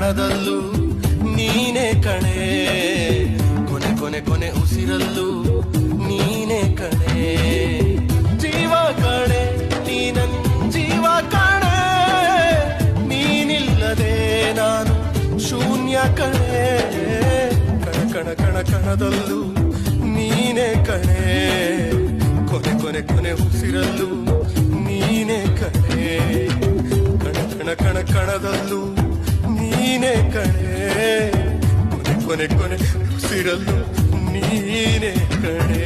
ಕಣದಲ್ಲೂ ನೀನೇ ಕಣೆ, ಕೊನೆ ಕೊನೆ ಕೊನೆ ಉಸಿರಲ್ಲೂ ನೀನೇ ಕಣೆ. ಜೀವ ಕಣೆ ನೀ ನನ್ ಜೀವ ಕಣೆ, ನೀನಿಲ್ಲದೆ ನಾನು ಶೂನ್ಯ ಕಣೆ. ಕಣ ಕಣ ಕಣ ಕಣದಲ್ಲೂ ನೀನೇ ಕಣೆ, ಕೊನೆ ಕೊನೆ ಕೊನೆ ಉಸಿರಲ್ಲೂ ನೀನೇ ಕಣೆ. ಕಣ ಕಣ ಕಣ ಕಣದಲ್ಲೂ ನೀನೇ ಕಣೆ, ಕೊನೆ ಕೊನೆ ಕೊನೆ ಉಸಿರಲ್ಲೂ ನೀನೇ ಕಣೆ.